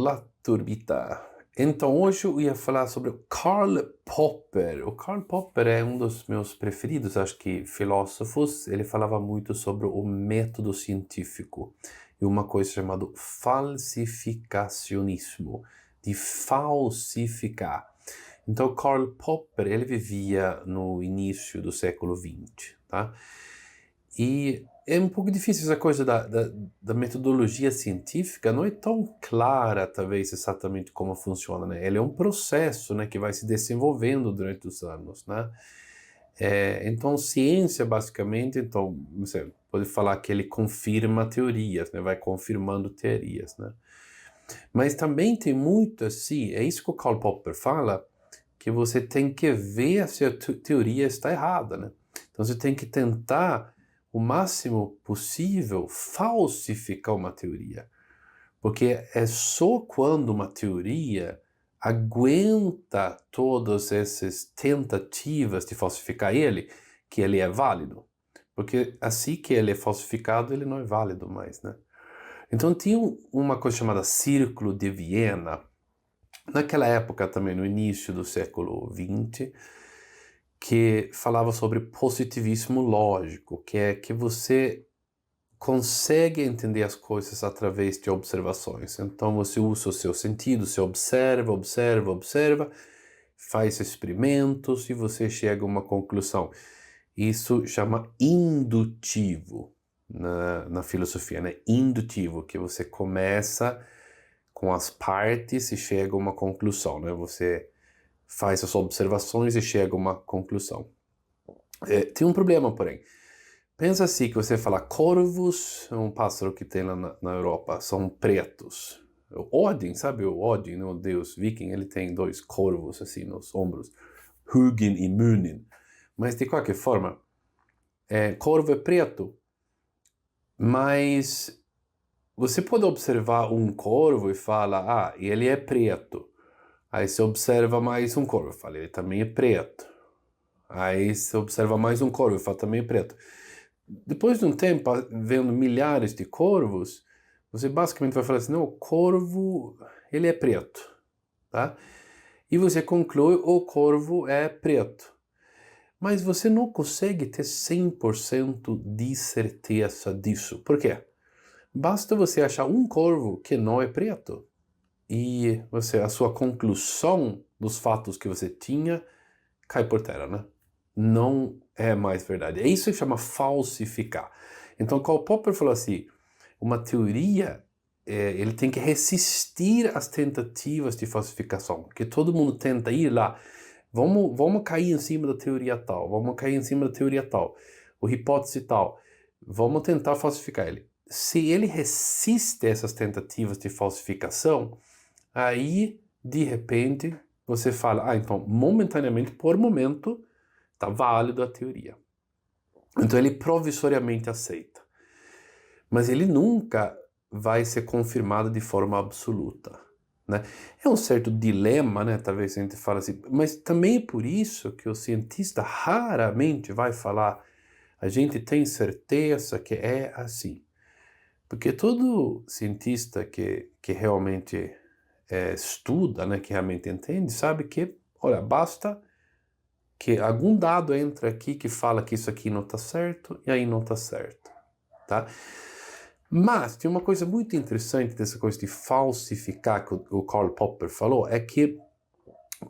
Olá, turbita! Então, hoje eu ia falar sobre o Karl Popper. O Karl Popper é um dos meus preferidos, acho que filósofos. Ele falava muito sobre o método científico e uma coisa chamada falsificacionismo, de falsificar. Então, Karl Popper, ele vivia no início do século XX, tá? E é um pouco difícil essa coisa da metodologia científica, não é tão clara, talvez, exatamente como funciona, né? Ele é um processo, né, que vai se desenvolvendo durante os anos, né? Então, ciência, basicamente, então, você pode falar que ele confirma teorias, né? Vai confirmando teorias, né? Mas também tem muito assim, é isso que o Karl Popper fala, que você tem que ver se a teoria está errada, né? Então, você tem que tentar o máximo possível falsificar uma teoria. Porque é só quando uma teoria aguenta todas essas tentativas de falsificar ele, que ele é válido. Porque assim que ele é falsificado, ele não é válido mais, né? Então tinha uma coisa chamada Círculo de Viena, naquela época também, no início do século XX, que falava sobre positivismo lógico, que é que você consegue entender as coisas através de observações. Então você usa o seu sentido, você observa, faz experimentos e você chega a uma conclusão. Isso chama indutivo na filosofia, né? Indutivo, que você começa com as partes e chega a uma conclusão, né? Você faz as observações e chega a uma conclusão. Tem um problema, porém. Pensa assim, que você fala, corvos, é um pássaro que tem lá na Europa, são pretos. O Odin, sabe o Odin, né, o deus viking, ele tem dois corvos assim nos ombros, Hugin e Munin. Mas de qualquer forma, corvo é preto, mas você pode observar um corvo e fala, ele é preto. Aí você observa mais um corvo, fala, ele também é preto. Aí você observa mais um corvo e fala, também é preto. Depois de um tempo, vendo milhares de corvos, você basicamente vai falar assim, não, o corvo, ele é preto, tá? E você conclui, o corvo é preto. Mas você não consegue ter 100% de certeza disso. Por quê? Basta você achar um corvo que não é preto e a sua conclusão dos fatos que você tinha cai por terra, né? Não é mais verdade. É isso que chama falsificar. Então, Karl Popper falou assim, uma teoria, ele tem que resistir às tentativas de falsificação, porque todo mundo tenta ir lá, vamos cair em cima da teoria tal, vamos cair em cima da teoria tal, o hipótese tal, vamos tentar falsificar ele. Se ele resiste a essas tentativas de falsificação, aí, de repente, você fala, então, momentaneamente, por momento, está válido a teoria. Então ele provisoriamente aceita. Mas ele nunca vai ser confirmado de forma absoluta, né? É um certo dilema, né? Talvez a gente fale assim, mas também é por isso que o cientista raramente vai falar, a gente tem certeza que é assim. Porque todo cientista que realmente estuda, né, que realmente entende, sabe que, olha, basta que algum dado entra aqui que fala que isso aqui não está certo, e aí não está certo, tá? Mas tem uma coisa muito interessante dessa coisa de falsificar que o Karl Popper falou, é que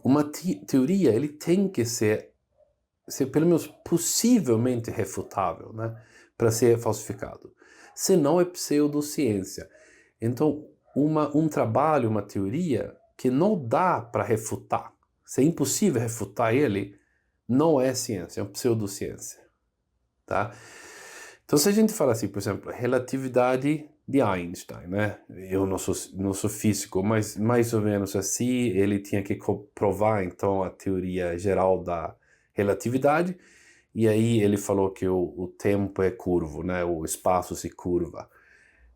uma teoria, ele tem que ser pelo menos possivelmente refutável, né, para ser falsificado. Senão é pseudociência. Então, um trabalho, uma teoria que não dá para refutar, se é impossível refutar ele, não é ciência, é uma pseudociência, tá? Então, se a gente fala assim, por exemplo, relatividade de Einstein, né? Eu não sou físico, mas mais ou menos assim, ele tinha que provar, então, a teoria geral da relatividade, e aí ele falou que o tempo é curvo, né? O espaço se curva,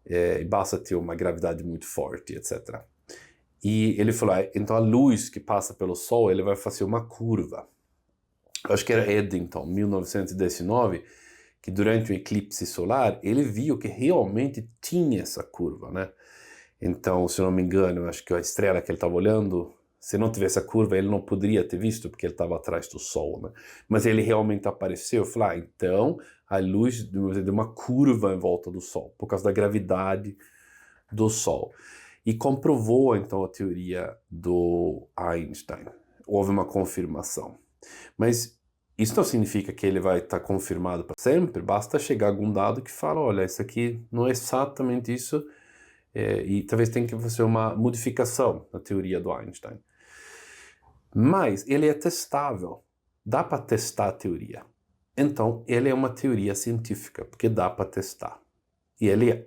e basta ter uma gravidade muito forte, etc. E ele falou, então a luz que passa pelo Sol, ele vai fazer uma curva. Acho que era Eddington, 1919, que durante o eclipse solar, ele viu que realmente tinha essa curva, né? Então, se eu não me engano, eu acho que a estrela que ele estava olhando, se não tivesse a curva, ele não poderia ter visto, porque ele estava atrás do Sol, né? Mas ele realmente apareceu. Eu falei, então a luz deu uma curva em volta do Sol, por causa da gravidade do Sol. E comprovou, então, a teoria do Einstein. Houve uma confirmação. Mas isso não significa que ele vai estar confirmado para sempre, basta chegar algum dado que fala, olha, isso aqui não é exatamente isso, e talvez tenha que fazer uma modificação na teoria do Einstein. Mas ele é testável, dá para testar a teoria. Então, ele é uma teoria científica, porque dá para testar. E ele é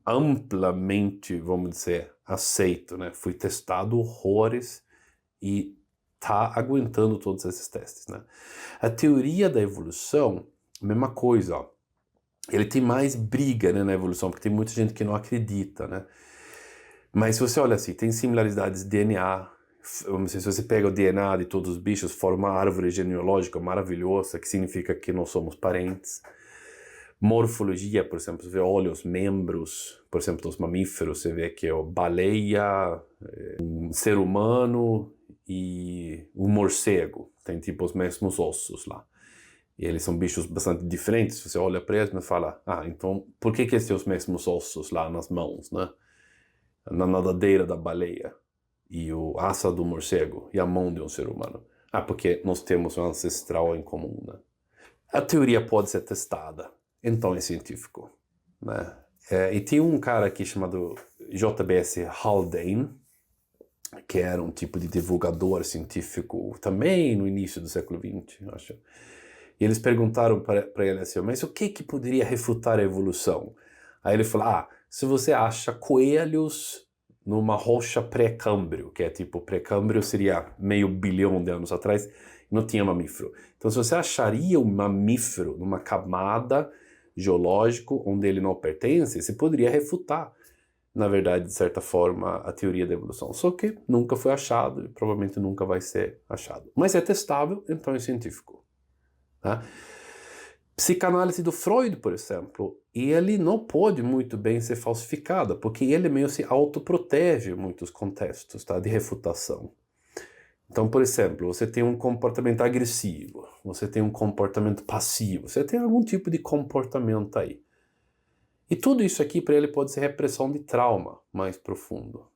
amplamente, vamos dizer, aceito, né? Foi testado horrores e tá aguentando todos esses testes, né? A teoria da evolução, mesma coisa, ó. Ele tem mais briga, né, na evolução, porque tem muita gente que não acredita, né? Mas se você olha assim, tem similaridades de DNA. Vamos dizer, se você pega o DNA de todos os bichos, forma uma árvore genealógica maravilhosa, que significa que nós somos parentes. Morfologia, por exemplo, você vê, olha os membros, por exemplo, dos mamíferos, você vê que é baleia, um ser humano e um morcego, tem tipo os mesmos ossos lá. E eles são bichos bastante diferentes, você olha para eles e fala, então por que eles têm os mesmos ossos lá nas mãos, né? Na nadadeira da baleia, e o asa do morcego, e a mão de um ser humano? Porque nós temos um ancestral em comum, né? A teoria pode ser testada, então é científico, né? E tem um cara aqui chamado J.B.S. Haldane, que era um tipo de divulgador científico também no início do século XX, eu acho. E eles perguntaram para ele assim, mas o que poderia refutar a evolução? Aí ele falou, se você acha coelhos numa rocha pré-câmbrio, que é tipo, pré-câmbrio seria meio bilhão de anos atrás, não tinha mamífero. Então se você acharia um mamífero numa camada geológica onde ele não pertence, você poderia refutar, na verdade, de certa forma, a teoria da evolução. Só que nunca foi achado e provavelmente nunca vai ser achado. Mas é testável, então é científico. Tá? Psicanálise do Freud, por exemplo, ele não pode muito bem ser falsificada, porque ele meio se autoprotege em muitos contextos, tá, de refutação. Então, por exemplo, você tem um comportamento agressivo, você tem um comportamento passivo, você tem algum tipo de comportamento aí. E tudo isso aqui para ele pode ser repressão de trauma mais profundo.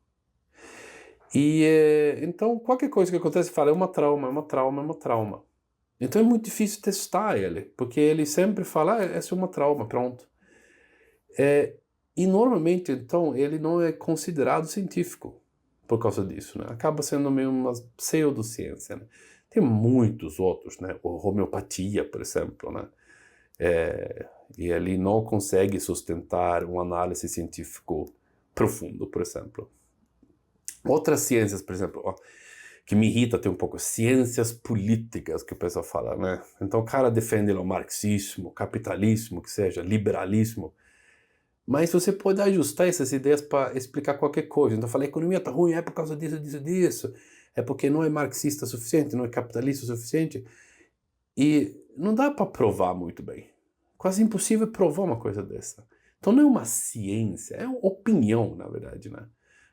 E então, qualquer coisa que acontece, fala, é uma trauma, é uma trauma, é uma trauma. Então é muito difícil testar ele, porque ele sempre fala, essa é uma trauma, pronto. E normalmente, então, ele não é considerado científico por causa disso, né? Acaba sendo meio uma pseudociência, né? Tem muitos outros, né? A homeopatia, por exemplo, né? E ele não consegue sustentar um análise científico profundo, por exemplo. Outras ciências, por exemplo, que me irrita até um pouco, ciências políticas, que o pessoal fala, né? Então o cara defende o marxismo, capitalismo, que seja, liberalismo, mas você pode ajustar essas ideias para explicar qualquer coisa. Então eu falei, a economia está ruim, é por causa disso, disso, disso, é porque não é marxista o suficiente, não é capitalista o suficiente, e não dá para provar muito bem. Quase impossível provar uma coisa dessa. Então não é uma ciência, é uma opinião, na verdade, né?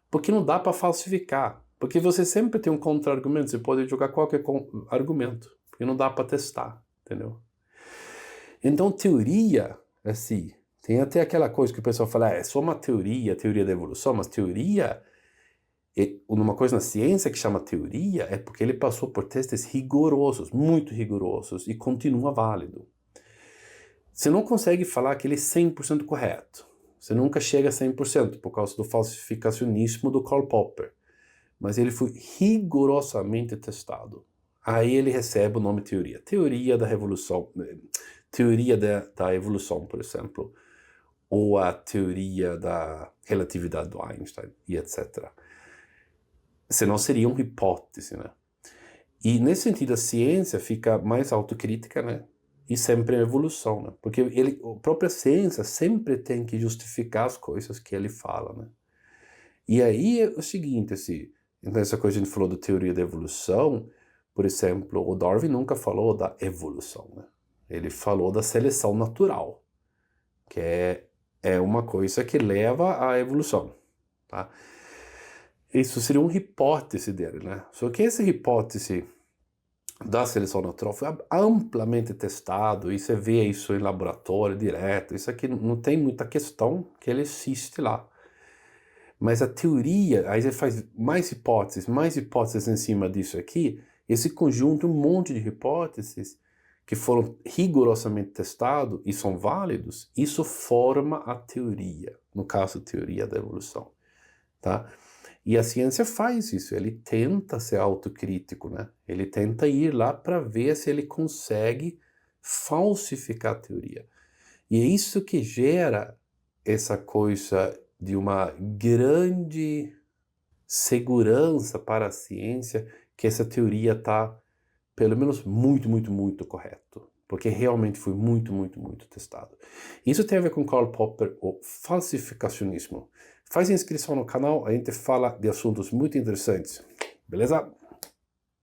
Porque não dá para falsificar. Porque você sempre tem um contra-argumento, você pode jogar qualquer argumento, porque não dá para testar, entendeu? Então teoria, assim, tem até aquela coisa que o pessoal fala, é só uma teoria, teoria da evolução, mas teoria, uma coisa na ciência que chama teoria, é porque ele passou por testes rigorosos, muito rigorosos, e continua válido. Você não consegue falar que ele é 100% correto. Você nunca chega a 100% por causa do falsificacionismo do Karl Popper. Mas ele foi rigorosamente testado. Aí ele recebe o nome teoria. Teoria da revolução, teoria da evolução, por exemplo. Ou a teoria da relatividade do Einstein, e etc. Senão seria uma hipótese, né? E nesse sentido a ciência fica mais autocrítica, né? E sempre em evolução, né? Porque a própria ciência sempre tem que justificar as coisas que ele fala, né? E aí é o seguinte, assim, então essa coisa que a gente falou da teoria da evolução, por exemplo, o Darwin nunca falou da evolução, né? Ele falou da seleção natural, que é uma coisa que leva à evolução. tá? Isso seria uma hipótese dele, né? Só que essa hipótese da seleção natural foi amplamente testado, e você vê isso em laboratório direto, isso aqui não tem muita questão que ele existe lá. Mas a teoria, aí você faz mais hipóteses em cima disso aqui, esse conjunto, um monte de hipóteses que foram rigorosamente testados e são válidos, isso forma a teoria, no caso a teoria da evolução, tá? E a ciência faz isso, ele tenta ser autocrítico, né? Ele tenta ir lá para ver se ele consegue falsificar a teoria. E é isso que gera essa coisa de uma grande segurança para a ciência que essa teoria está, pelo menos, muito correto. Porque realmente foi muito testado. Isso tem a ver com Karl Popper, o falsificacionismo. Faz inscrição no canal, a gente fala de assuntos muito interessantes. Beleza?